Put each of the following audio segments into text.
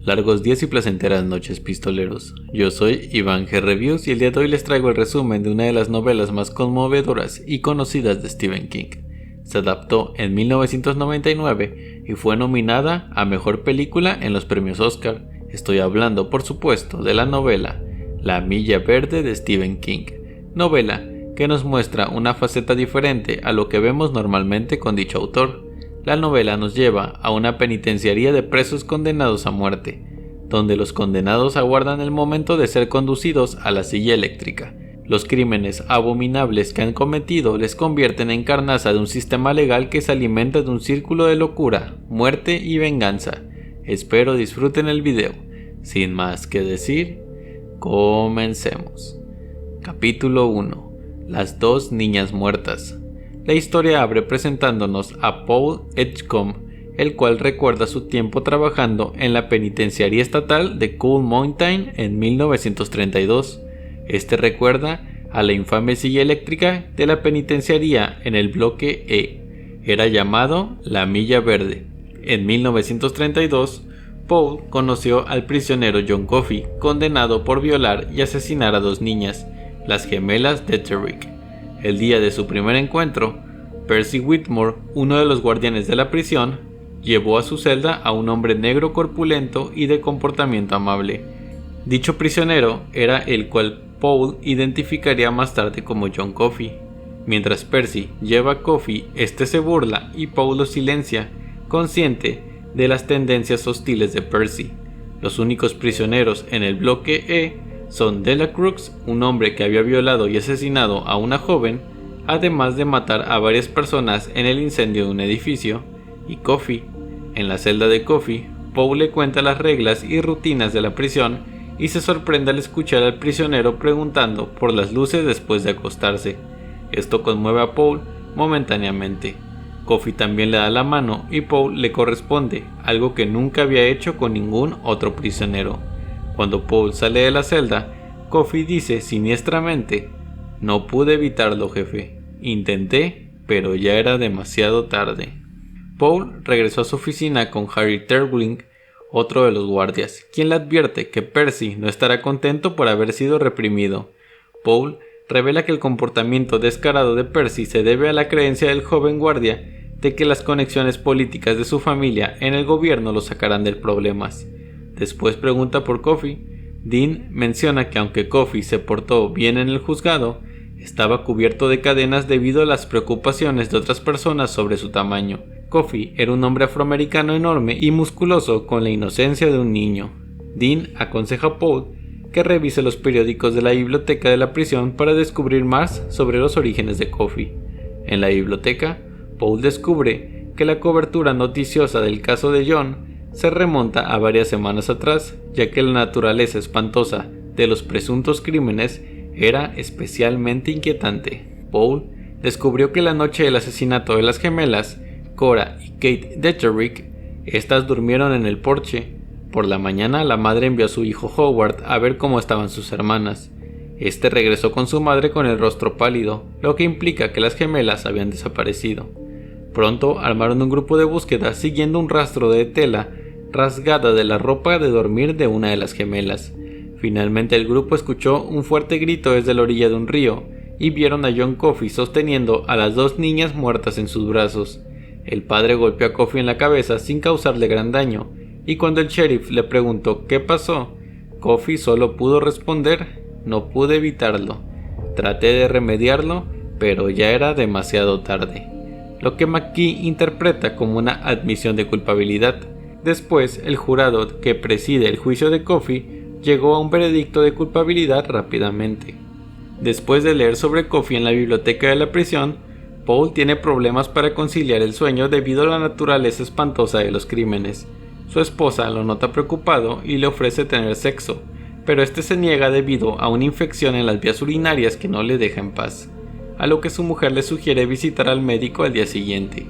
Largos días y placenteras noches, pistoleros. Yo soy Iván G. Reviews y el día de hoy les traigo el resumen de una de las novelas más conmovedoras y conocidas de Stephen King. Se adaptó en 1999 y fue nominada a Mejor Película en los premios Oscar. Estoy hablando, por supuesto, de la novela La Milla Verde de Stephen King, novela que nos muestra una faceta diferente a lo que vemos normalmente con dicho autor. La novela nos lleva a una penitenciaría de presos condenados a muerte, donde los condenados aguardan el momento de ser conducidos a la silla eléctrica. Los crímenes abominables que han cometido les convierten en carnaza de un sistema legal que se alimenta de un círculo de locura, muerte y venganza. Espero disfruten el video. Sin más que decir, comencemos. Capítulo 1. Las dos niñas muertas. La historia abre presentándonos a Paul Edgecombe, el cual recuerda su tiempo trabajando en la penitenciaría estatal de Coal Mountain en 1932. Este recuerda a la infame silla eléctrica de la penitenciaría en el bloque E. Era llamado La Milla Verde. En 1932, Paul conoció al prisionero John Coffey, condenado por violar y asesinar a dos niñas, las gemelas Detterick. El día de su primer encuentro, Percy Whitmore, uno de los guardianes de la prisión, llevó a su celda a un hombre negro corpulento y de comportamiento amable. Dicho prisionero era el cual Paul identificaría más tarde como John Coffey. Mientras Percy lleva a Coffey, este se burla y Paul lo silencia, consciente de las tendencias hostiles de Percy. Los únicos prisioneros en el bloque E son Delacrux, un hombre que había violado y asesinado a una joven, además de matar a varias personas en el incendio de un edificio, y Coffey. En la celda de Coffey, Paul le cuenta las reglas y rutinas de la prisión y se sorprende al escuchar al prisionero preguntando por las luces después de acostarse. Esto conmueve a Paul momentáneamente. Coffey también le da la mano y Paul le corresponde, algo que nunca había hecho con ningún otro prisionero. Cuando Paul sale de la celda, Coffey dice siniestramente: "No pude evitarlo, jefe. Intenté, pero ya era demasiado tarde". Paul regresó a su oficina con Harry Terwilliger, otro de los guardias, quien le advierte que Percy no estará contento por haber sido reprimido. Paul revela que el comportamiento descarado de Percy se debe a la creencia del joven guardia de que las conexiones políticas de su familia en el gobierno lo sacarán de problemas. Después pregunta por Coffey. Dean menciona que aunque Coffey se portó bien en el juzgado, estaba cubierto de cadenas debido a las preocupaciones de otras personas sobre su tamaño. Coffey era un hombre afroamericano enorme y musculoso con la inocencia de un niño. Dean aconseja a Paul que revise los periódicos de la biblioteca de la prisión para descubrir más sobre los orígenes de Coffey. En la biblioteca, Paul descubre que la cobertura noticiosa del caso de John se remonta a varias semanas atrás, ya que la naturaleza espantosa de los presuntos crímenes era especialmente inquietante. Paul descubrió que la noche del asesinato de las gemelas, Cora y Kate Detterick, estas durmieron en el porche. Por la mañana la madre envió a su hijo Howard a ver cómo estaban sus hermanas. Este regresó con su madre con el rostro pálido, lo que implica que las gemelas habían desaparecido. Pronto armaron un grupo de búsqueda siguiendo un rastro de tela rasgada de la ropa de dormir de una de las gemelas. Finalmente el grupo escuchó un fuerte grito desde la orilla de un río y vieron a John Coffey sosteniendo a las dos niñas muertas en sus brazos. El padre golpeó a Coffey en la cabeza sin causarle gran daño, y cuando el sheriff le preguntó qué pasó, Coffey solo pudo responder: "No pude evitarlo. Traté de remediarlo, pero ya era demasiado tarde", lo que McKee interpreta como una admisión de culpabilidad. Después, el jurado que preside el juicio de Coffey llegó a un veredicto de culpabilidad rápidamente. Después de leer sobre Coffey en la biblioteca de la prisión, Paul tiene problemas para conciliar el sueño debido a la naturaleza espantosa de los crímenes. Su esposa lo nota preocupado y le ofrece tener sexo, pero este se niega debido a una infección en las vías urinarias que no le deja en paz, a lo que su mujer le sugiere visitar al médico al día siguiente.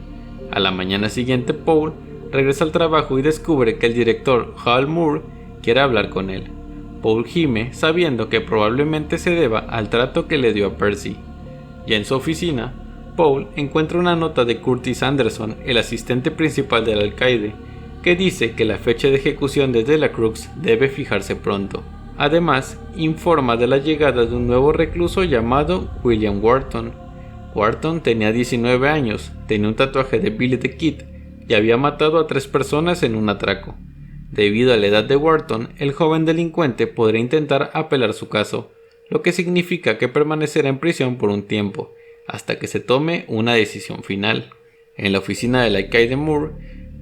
A la mañana siguiente, Paul regresa al trabajo y descubre que el director Hal Moore quiere hablar con él. Paul gime sabiendo que probablemente se deba al trato que le dio a Percy. Ya en su oficina, Paul encuentra una nota de Curtis Anderson, el asistente principal del alcaide, que dice que la fecha de ejecución de Delacrux debe fijarse pronto. Además, informa de la llegada de un nuevo recluso llamado William Wharton. Wharton tenía 19 años, tenía un tatuaje de Billy the Kid y había matado a 3 personas en un atraco. Debido a la edad de Wharton, el joven delincuente podrá intentar apelar su caso, lo que significa que permanecerá en prisión por un tiempo, hasta que se tome una decisión final. En la oficina del alcaide Moore,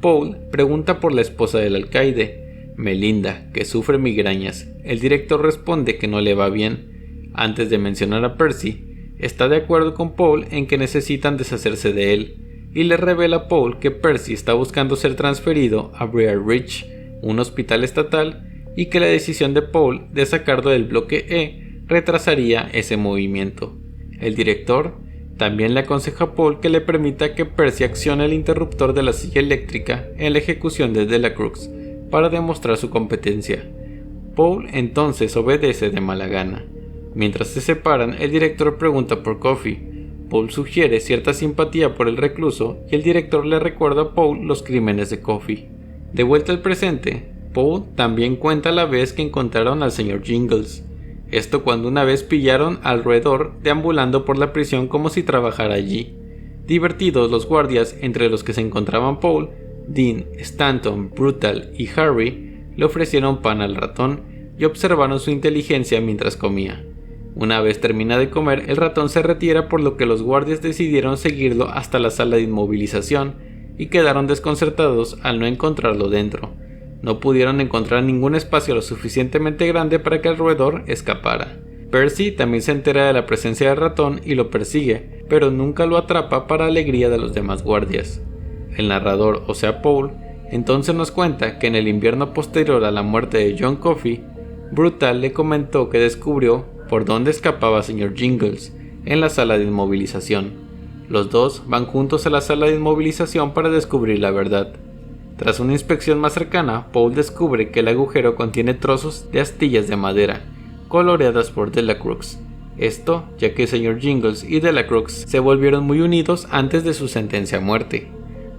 Paul pregunta por la esposa del alcaide, Melinda, que sufre migrañas. El director responde que no le va bien. Antes de mencionar a Percy, está de acuerdo con Paul en que necesitan deshacerse de él, y le revela a Paul que Percy está buscando ser transferido a Briar Ridge, un hospital estatal, y que la decisión de Paul de sacarlo del bloque E retrasaría ese movimiento. El director también le aconseja a Paul que le permita que Percy accione el interruptor de la silla eléctrica en la ejecución de Delacrux para demostrar su competencia. Paul entonces obedece de mala gana. Mientras se separan, el director pregunta por Coffee. Paul sugiere cierta simpatía por el recluso y el director le recuerda a Paul los crímenes de Coffee. De vuelta al presente, Paul también cuenta la vez que encontraron al Sr. Jingles. Esto cuando una vez pillaron al roedor deambulando por la prisión como si trabajara allí. Divertidos los guardias, entre los que se encontraban Paul, Dean, Stanton, Brutal y Harry, le ofrecieron pan al ratón y observaron su inteligencia mientras comía. Una vez termina de comer, el ratón se retira, por lo que los guardias decidieron seguirlo hasta la sala de inmovilización y quedaron desconcertados al no encontrarlo dentro. No pudieron encontrar ningún espacio lo suficientemente grande para que el roedor escapara. Percy también se entera de la presencia del ratón y lo persigue, pero nunca lo atrapa para alegría de los demás guardias. El narrador, o sea Paul, entonces nos cuenta que en el invierno posterior a la muerte de John Coffey, Brutal le comentó que descubrió por dónde escapaba Sr. Jingles en la sala de inmovilización. Los dos van juntos a la sala de inmovilización para descubrir la verdad. Tras una inspección más cercana, Paul descubre que el agujero contiene trozos de astillas de madera, coloreadas por Delacrux. Esto ya que el Sr. Jingles y Delacrux se volvieron muy unidos antes de su sentencia a muerte.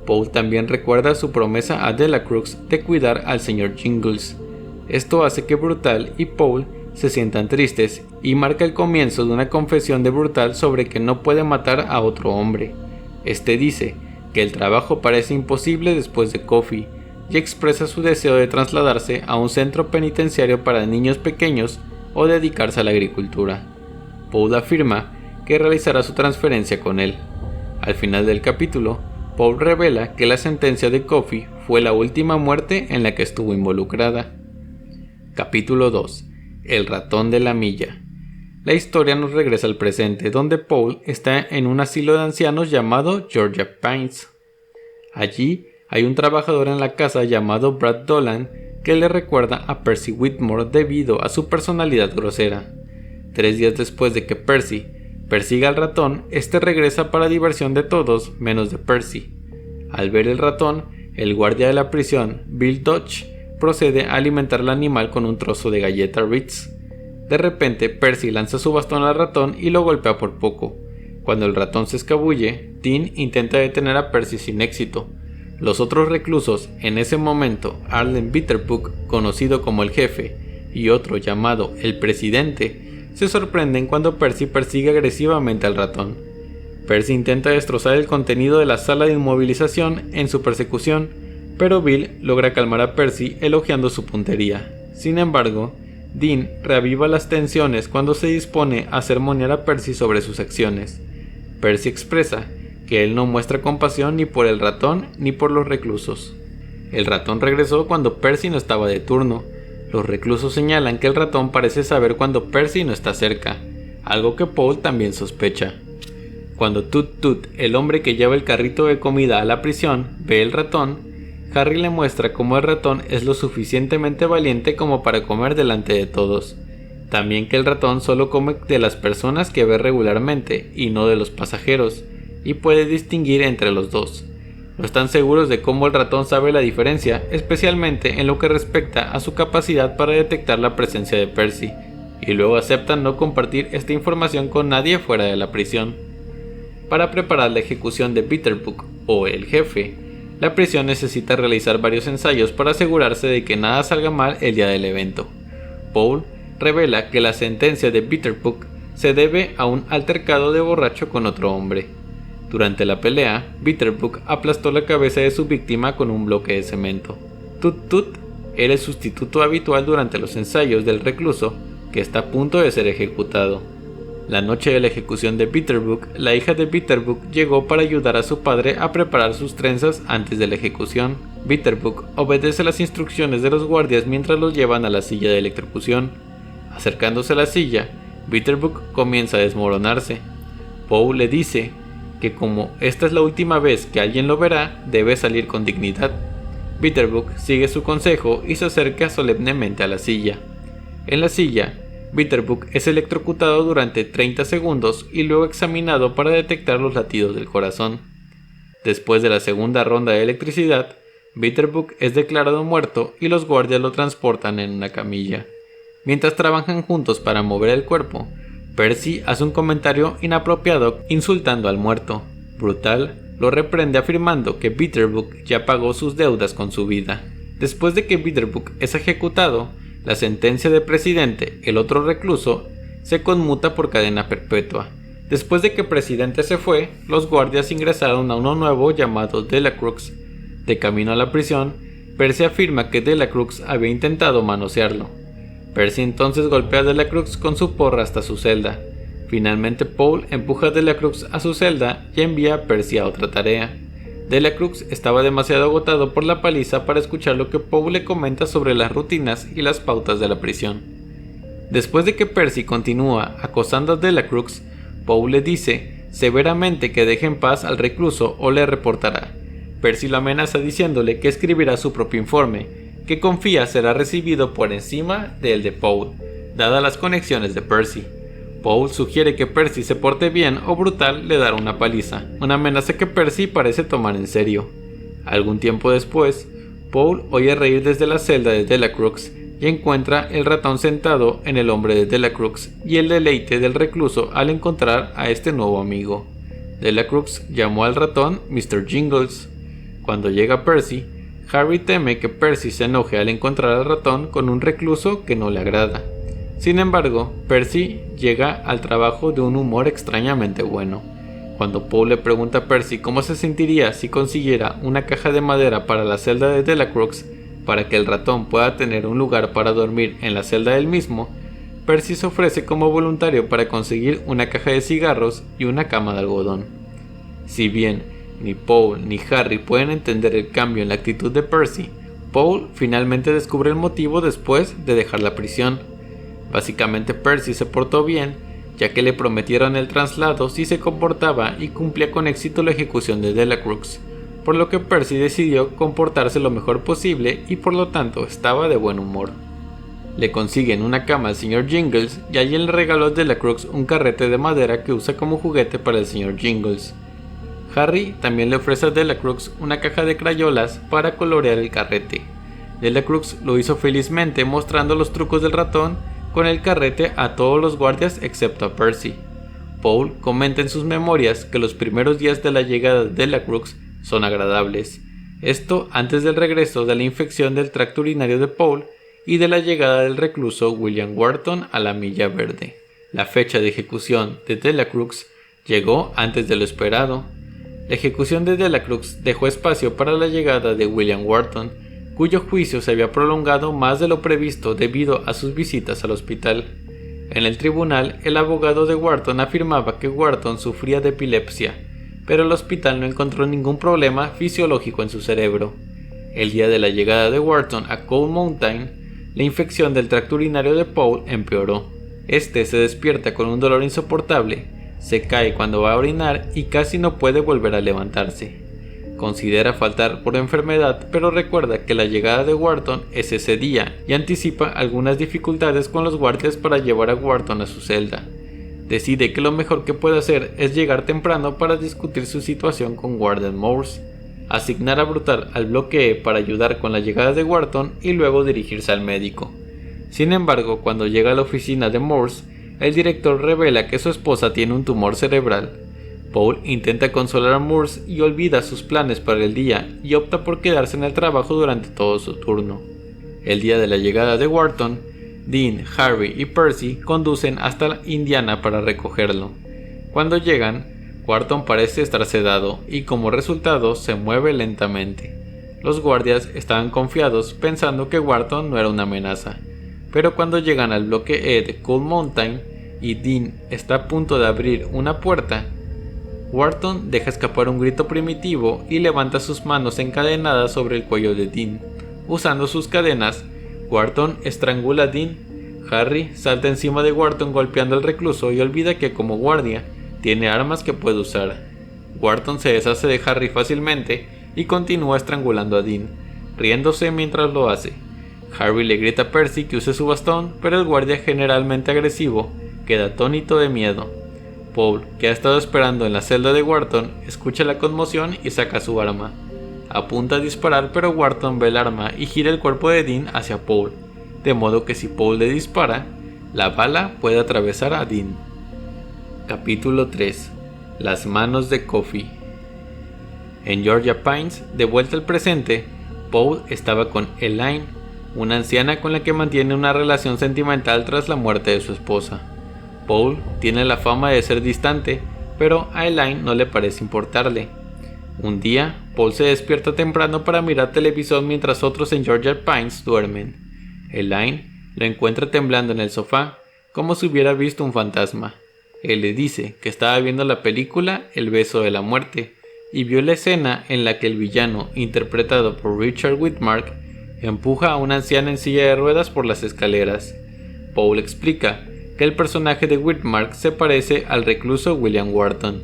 Paul también recuerda su promesa a Delacrux de cuidar al Sr. Jingles. Esto hace que Brutal y Paul se sientan tristes y marca el comienzo de una confesión de Brutal sobre que no puede matar a otro hombre. Este dice que el trabajo parece imposible después de Coffey y expresa su deseo de trasladarse a un centro penitenciario para niños pequeños o dedicarse a la agricultura. Paul afirma que realizará su transferencia con él. Al final del capítulo, Paul revela que la sentencia de Coffey fue la última muerte en la que estuvo involucrada. Capítulo 2. El ratón de la milla. La historia nos regresa al presente, donde Paul está en un asilo de ancianos llamado Georgia Pines. Allí hay un trabajador en la casa llamado Brad Dolan que le recuerda a Percy Whitmore debido a su personalidad grosera. 3 días después de que Percy persiga al ratón, este regresa para diversión de todos menos de Percy. Al ver el ratón, el guardia de la prisión, Bill Dodge, procede a alimentar al animal con un trozo de galleta Ritz. De repente, Percy lanza su bastón al ratón y lo golpea por poco. Cuando el ratón se escabulle, Dean intenta detener a Percy sin éxito. Los otros reclusos, en ese momento, Arlen Bitterbook, conocido como el jefe, y otro llamado el presidente, se sorprenden cuando Percy persigue agresivamente al ratón. Percy intenta destrozar el contenido de la sala de inmovilización en su persecución, pero Bill logra calmar a Percy elogiando su puntería. Sin embargo, Dean reaviva las tensiones cuando se dispone a sermonear a Percy sobre sus acciones. Percy expresa que él no muestra compasión ni por el ratón ni por los reclusos. El ratón regresó cuando Percy no estaba de turno. Los reclusos señalan que el ratón parece saber cuando Percy no está cerca, algo que Paul también sospecha. Cuando Tut Tut, el hombre que lleva el carrito de comida a la prisión, ve el ratón, Harry le muestra cómo el ratón es lo suficientemente valiente como para comer delante de todos. También que el ratón solo come de las personas que ve regularmente y no de los pasajeros, y puede distinguir entre los dos. No están seguros de cómo el ratón sabe la diferencia, especialmente en lo que respecta a su capacidad para detectar la presencia de Percy, y luego aceptan no compartir esta información con nadie fuera de la prisión. Para preparar la ejecución de Bitterbook, o el jefe, la prisión necesita realizar varios ensayos para asegurarse de que nada salga mal el día del evento. Paul revela que la sentencia de Bitterbook se debe a un altercado de borracho con otro hombre. Durante la pelea, Bitterbook aplastó la cabeza de su víctima con un bloque de cemento. Tut Tut era el sustituto habitual durante los ensayos del recluso que está a punto de ser ejecutado. La noche de la ejecución de Bitterbook, la hija de Bitterbook llegó para ayudar a su padre a preparar sus trenzas antes de la ejecución. Bitterbook obedece las instrucciones de los guardias mientras los llevan a la silla de electrocución. Acercándose a la silla, Bitterbook comienza a desmoronarse. Poe le dice que como esta es la última vez que alguien lo verá, debe salir con dignidad. Bitterbook sigue su consejo y se acerca solemnemente a la silla. En la silla, Bitterbook es electrocutado durante 30 segundos y luego examinado para detectar los latidos del corazón. Después de la segunda ronda de electricidad, Bitterbook es declarado muerto y los guardias lo transportan en una camilla. Mientras trabajan juntos para mover el cuerpo, Percy hace un comentario inapropiado insultando al muerto. Brutal lo reprende afirmando que Bitterbook ya pagó sus deudas con su vida. Después de que Bitterbook es ejecutado, la sentencia de Presidente, el otro recluso, se conmuta por cadena perpetua. Después de que Presidente se fue, los guardias ingresaron a uno nuevo llamado Delacrux. De camino a la prisión, Percy afirma que Delacrux había intentado manosearlo. Percy entonces golpea a Delacrux con su porra hasta su celda. Finalmente Paul empuja a Delacrux a su celda y envía a Percy a otra tarea. Delacrux estaba demasiado agotado por la paliza para escuchar lo que Poe le comenta sobre las rutinas y las pautas de la prisión. Después de que Percy continúa acosando a Delacrux, Poe le dice severamente que deje en paz al recluso o le reportará. Percy lo amenaza diciéndole que escribirá su propio informe, que confía será recibido por encima del de Poe, dadas las conexiones de Percy. Poe sugiere que Percy se porte bien o Brutal le dará una paliza, una amenaza que Percy parece tomar en serio. Algún tiempo después, Poe oye reír desde la celda de Delacrux y encuentra el ratón sentado en el hombro de Delacrux y el deleite del recluso al encontrar a este nuevo amigo. Delacrux llamó al ratón Mr. Jingles. Cuando llega Percy, Harry teme que Percy se enoje al encontrar al ratón con un recluso que no le agrada. Sin embargo, Percy llega al trabajo de un humor extrañamente bueno. Cuando Poe le pregunta a Percy cómo se sentiría si consiguiera una caja de madera para la celda de Delacrux para que el ratón pueda tener un lugar para dormir en la celda del mismo, Percy se ofrece como voluntario para conseguir una caja de cigarros y una cama de algodón. Si bien ni Poe ni Harry pueden entender el cambio en la actitud de Percy, Poe finalmente descubre el motivo después de dejar la prisión. Básicamente Percy se portó bien, ya que le prometieron el traslado si se comportaba y cumplía con éxito la ejecución de Delacrux, por lo que Percy decidió comportarse lo mejor posible y por lo tanto estaba de buen humor. Le consiguen una cama al Sr. Jingles y alguien le regaló a Delacrux un carrete de madera que usa como juguete para el Sr. Jingles. Harry también le ofrece a Delacrux una caja de crayolas para colorear el carrete. Delacrux lo hizo felizmente mostrando los trucos del ratón con el carrete a todos los guardias excepto a Percy. Paul comenta en sus memorias que los primeros días de la llegada de Delacrux son agradables. Esto antes del regreso de la infección del tracto urinario de Paul y de la llegada del recluso William Wharton a la Milla Verde. La fecha de ejecución de Delacrux llegó antes de lo esperado. La ejecución de Delacrux dejó espacio para la llegada de William Wharton, cuyo juicio se había prolongado más de lo previsto debido a sus visitas al hospital. En el tribunal, el abogado de Wharton afirmaba que Wharton sufría de epilepsia, pero el hospital no encontró ningún problema fisiológico en su cerebro. El día de la llegada de Wharton a Cold Mountain, la infección del tracto urinario de Paul empeoró. Este se despierta con un dolor insoportable, se cae cuando va a orinar y casi no puede volver a levantarse. Considera faltar por enfermedad, pero recuerda que la llegada de Wharton es ese día y anticipa algunas dificultades con los guardias para llevar a Wharton a su celda. Decide que lo mejor que puede hacer es llegar temprano para discutir su situación con Warden Morse, asignar a Brutal al bloque para ayudar con la llegada de Wharton y luego dirigirse al médico. Sin embargo, cuando llega a la oficina de Morse, el director revela que su esposa tiene un tumor cerebral. Paul intenta consolar a Morse y olvida sus planes para el día y opta por quedarse en el trabajo durante todo su turno. El día de la llegada de Wharton, Dean, Harry y Percy conducen hasta Indiana para recogerlo. Cuando llegan, Wharton parece estar sedado y como resultado se mueve lentamente. Los guardias estaban confiados pensando que Wharton no era una amenaza, pero cuando llegan al bloque E de Cold Mountain y Dean está a punto de abrir una puerta, Wharton deja escapar un grito primitivo y levanta sus manos encadenadas sobre el cuello de Dean. Usando sus cadenas, Wharton estrangula a Dean. Harry salta encima de Wharton golpeando al recluso y olvida que como guardia tiene armas que puede usar. Wharton se deshace de Harry fácilmente y continúa estrangulando a Dean, riéndose mientras lo hace. Harry le grita a Percy que use su bastón, pero el guardia generalmente agresivo queda atónito de miedo. Paul, que ha estado esperando en la celda de Wharton, escucha la conmoción y saca su arma. Apunta a disparar, pero Wharton ve el arma y gira el cuerpo de Dean hacia Paul, de modo que si Paul le dispara, la bala puede atravesar a Dean. Capítulo 3. Las manos de Coffee. En Georgia Pines, de vuelta al presente, Paul estaba con Elaine, una anciana con la que mantiene una relación sentimental tras la muerte de su esposa. Paul tiene la fama de ser distante, pero a Elaine no le parece importarle. Un día, Paul se despierta temprano para mirar televisión mientras otros en Georgia Pines duermen. Elaine lo encuentra temblando en el sofá, como si hubiera visto un fantasma. Él le dice que estaba viendo la película El beso de la muerte, y vio la escena en la que el villano, interpretado por Richard Widmark, empuja a una anciana en silla de ruedas por las escaleras. Paul explica que el personaje de Widmark se parece al recluso William Wharton.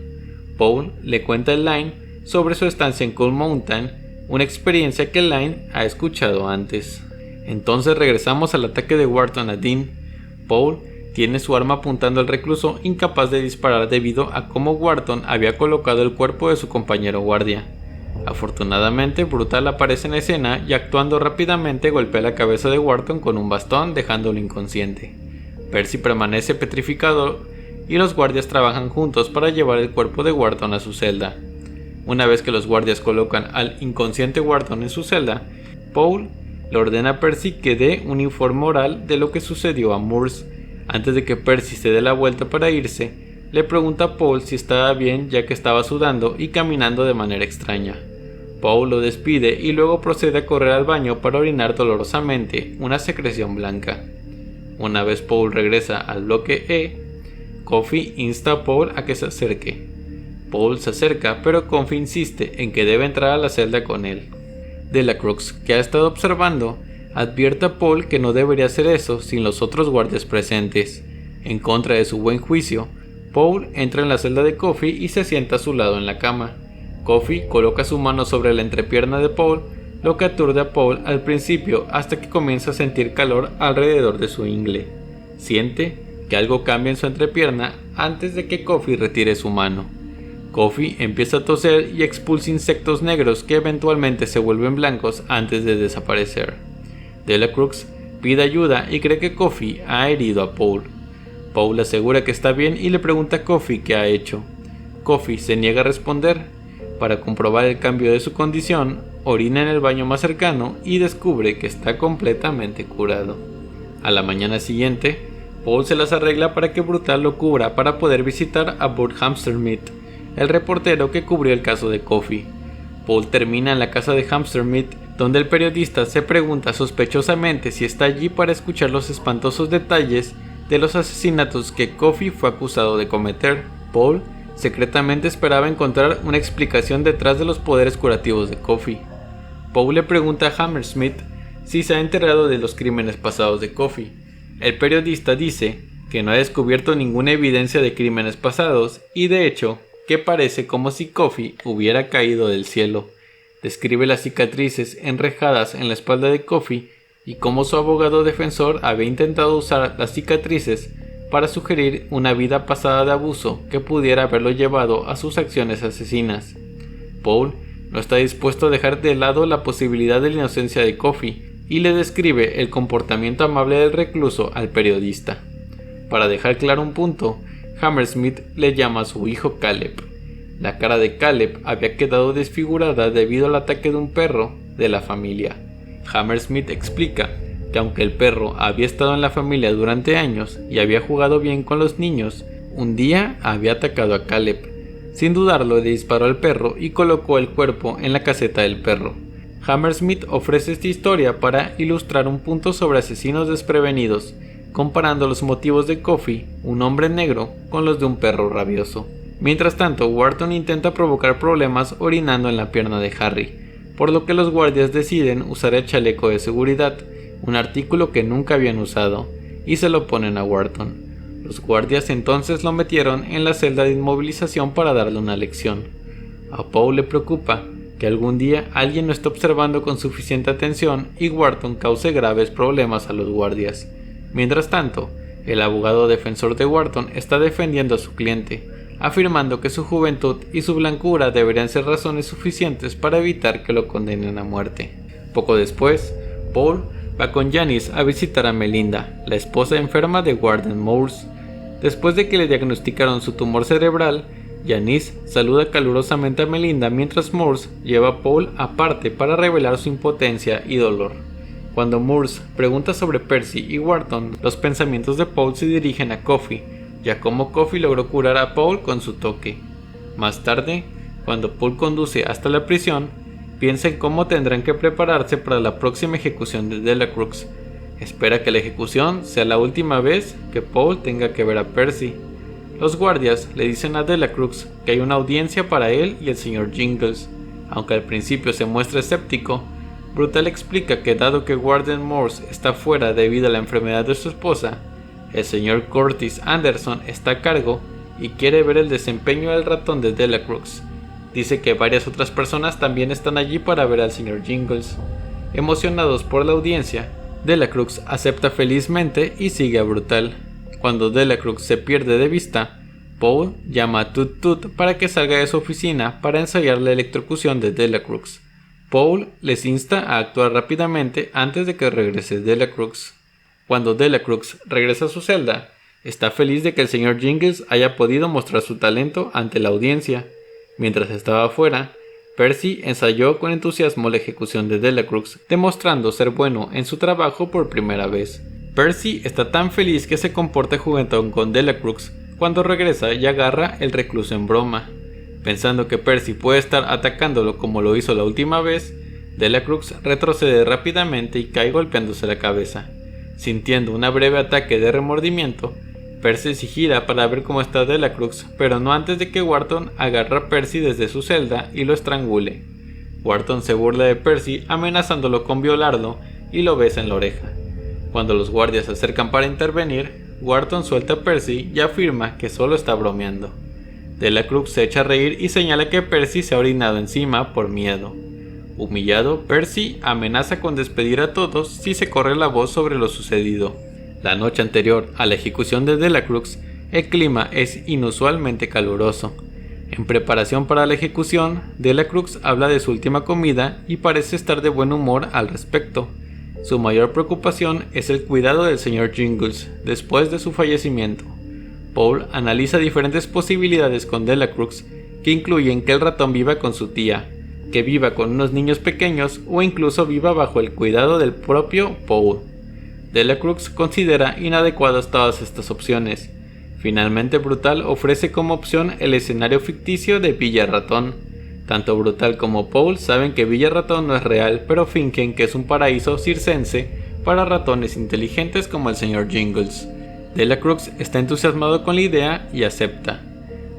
Paul le cuenta a Elaine sobre su estancia en Cold Mountain, una experiencia que Elaine ha escuchado antes. Entonces regresamos al ataque de Wharton a Dean. Paul tiene su arma apuntando al recluso, incapaz de disparar debido a cómo Wharton había colocado el cuerpo de su compañero guardia. Afortunadamente, Brutal aparece en escena y actuando rápidamente golpea la cabeza de Wharton con un bastón, dejándolo inconsciente. Percy permanece petrificado y los guardias trabajan juntos para llevar el cuerpo de Wharton a su celda. Una vez que los guardias colocan al inconsciente Wharton en su celda, Paul le ordena a Percy que dé un informe oral de lo que sucedió a Morse. Antes de que Percy se dé la vuelta para irse, le pregunta a Paul si estaba bien ya que estaba sudando y caminando de manera extraña. Paul lo despide y luego procede a correr al baño para orinar dolorosamente una secreción blanca. Una vez Paul regresa al bloque E, Coffee insta a Paul a que se acerque. Paul se acerca, pero Coffee insiste en que debe entrar a la celda con él. Delacroix, que ha estado observando, advierte a Paul que no debería hacer eso sin los otros guardias presentes. En contra de su buen juicio, Paul entra en la celda de Coffee y se sienta a su lado en la cama. Coffee coloca su mano sobre la entrepierna de Paul, lo que aturde a Paul al principio hasta que comienza a sentir calor alrededor de su ingle. Siente que algo cambia en su entrepierna antes de que Coffee retire su mano. Coffee empieza a toser y expulsa insectos negros que eventualmente se vuelven blancos antes de desaparecer. Delacroix pide ayuda y cree que Coffee ha herido a Paul. Paul asegura que está bien y le pregunta a Coffee qué ha hecho. Coffee se niega a responder. Para comprobar el cambio de su condición, orina en el baño más cercano y descubre que está completamente curado. A la mañana siguiente, Paul se las arregla para que Brutal lo cubra para poder visitar a Burt Hamstermith, el reportero que cubrió el caso de Coffee. Paul termina en la casa de Hamstermith, donde el periodista se pregunta sospechosamente si está allí para escuchar los espantosos detalles de los asesinatos que Coffee fue acusado de cometer. Paul secretamente esperaba encontrar una explicación detrás de los poderes curativos de Coffee. Paul le pregunta a Hammersmith si se ha enterado de los crímenes pasados de Coffee. El periodista dice que no ha descubierto ninguna evidencia de crímenes pasados y de hecho que parece como si Coffee hubiera caído del cielo. Describe las cicatrices enrejadas en la espalda de Coffee y cómo su abogado defensor había intentado usar las cicatrices para sugerir una vida pasada de abuso que pudiera haberlo llevado a sus acciones asesinas. Paul no está dispuesto a dejar de lado la posibilidad de la inocencia de Coffee y le describe el comportamiento amable del recluso al periodista. Para dejar claro un punto, Hammersmith le llama a su hijo Caleb. La cara de Caleb había quedado desfigurada debido al ataque de un perro de la familia. Hammersmith explica que aunque el perro había estado en la familia durante años y había jugado bien con los niños, un día había atacado a Caleb. Sin dudarlo, le disparó al perro y colocó el cuerpo en la caseta del perro. Hammersmith ofrece esta historia para ilustrar un punto sobre asesinos desprevenidos, comparando los motivos de Coffey, un hombre negro, con los de un perro rabioso. Mientras tanto, Wharton intenta provocar problemas orinando en la pierna de Harry, por lo que los guardias deciden usar el chaleco de seguridad, un artículo que nunca habían usado, y se lo ponen a Wharton. Los guardias entonces lo metieron en la celda de inmovilización para darle una lección. A Paul le preocupa que algún día alguien no esté observando con suficiente atención y Wharton cause graves problemas a los guardias. Mientras tanto, el abogado defensor de Wharton está defendiendo a su cliente, afirmando que su juventud y su blancura deberían ser razones suficientes para evitar que lo condenen a muerte. Poco después, Paul va con Janice a visitar a Melinda, la esposa enferma de Warden Moores. Después de que le diagnosticaron su tumor cerebral, Janice saluda calurosamente a Melinda mientras Moores lleva a Paul aparte para revelar su impotencia y dolor. Cuando Moores pregunta sobre Percy y Wharton, los pensamientos de Paul se dirigen a Coffey, ya como Coffey logró curar a Paul con su toque. Más tarde, cuando Paul conduce hasta la prisión, piensa en cómo tendrán que prepararse para la próxima ejecución de Delacrux. Espera que la ejecución sea la última vez que Paul tenga que ver a Percy. Los guardias le dicen a Delacrux que hay una audiencia para él y el Sr. Jingles. Aunque al principio se muestra escéptico, Brutal explica que dado que Warden Moores está fuera debido a la enfermedad de su esposa, el Sr. Curtis Anderson está a cargo y quiere ver el desempeño del ratón de Delacrux. Dice que varias otras personas también están allí para ver al Sr. Jingles. Emocionados por la audiencia, Delacrux acepta felizmente y sigue a Brutal. Cuando Delacrux se pierde de vista, Paul llama a Tut Tut para que salga de su oficina para ensayar la electrocución de Delacrux. Paul les insta a actuar rápidamente antes de que regrese Delacrux. Cuando Delacrux regresa a su celda, está feliz de que el Sr. Jingles haya podido mostrar su talento ante la audiencia. Mientras estaba afuera, Percy ensayó con entusiasmo la ejecución de Delacrux, demostrando ser bueno en su trabajo por primera vez. Percy está tan feliz que se comporta juguetón con Delacrux cuando regresa y agarra el recluso en broma. Pensando que Percy puede estar atacándolo como lo hizo la última vez, Delacrux retrocede rápidamente y cae golpeándose la cabeza. Sintiendo un breve ataque de remordimiento, Percy se gira para ver cómo está Delacrux, pero no antes de que Wharton agarre a Percy desde su celda y lo estrangule. Wharton se burla de Percy amenazándolo con violarlo y lo besa en la oreja. Cuando los guardias se acercan para intervenir, Wharton suelta a Percy y afirma que solo está bromeando. Delacrux se echa a reír y señala que Percy se ha orinado encima por miedo. Humillado, Percy amenaza con despedir a todos si se corre la voz sobre lo sucedido. La noche anterior a la ejecución de Delacrux, el clima es inusualmente caluroso. En preparación para la ejecución, Delacrux habla de su última comida y parece estar de buen humor al respecto. Su mayor preocupación es el cuidado del Sr. Jingles después de su fallecimiento. Paul analiza diferentes posibilidades con Delacrux, que incluyen que el ratón viva con su tía, que viva con unos niños pequeños o incluso viva bajo el cuidado del propio Paul. Delacrux considera inadecuadas todas estas opciones. Finalmente Brutal ofrece como opción el escenario ficticio de Villa Ratón. Tanto Brutal como Paul saben que Villa Ratón no es real, pero fingen que es un paraíso circense para ratones inteligentes como el Sr. Jingles. Delacrux está entusiasmado con la idea y acepta.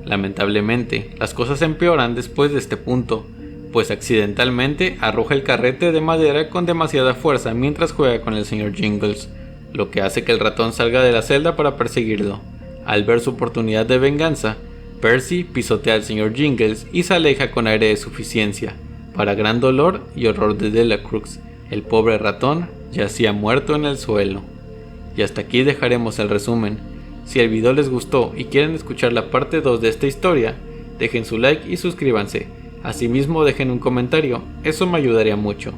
Lamentablemente, las cosas empeoran después de este punto, pues accidentalmente arroja el carrete de madera con demasiada fuerza mientras juega con el Sr. Jingles, lo que hace que el ratón salga de la celda para perseguirlo. Al ver su oportunidad de venganza, Percy pisotea al Sr. Jingles y se aleja con aire de suficiencia. Para gran dolor y horror de Delacrux, el pobre ratón yacía muerto en el suelo. Y hasta aquí dejaremos el resumen. Si el video les gustó y quieren escuchar la parte 2 de esta historia, dejen su like y suscríbanse. Asimismo dejen un comentario, eso me ayudaría mucho.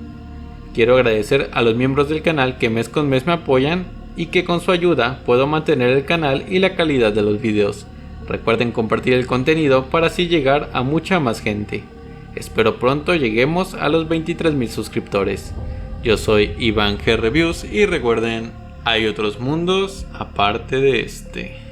Quiero agradecer a los miembros del canal que mes con mes me apoyan y que con su ayuda puedo mantener el canal y la calidad de los videos. Recuerden compartir el contenido para así llegar a mucha más gente. Espero pronto lleguemos a los 23.000 suscriptores. Yo soy Iván G Reviews y recuerden, hay otros mundos aparte de este.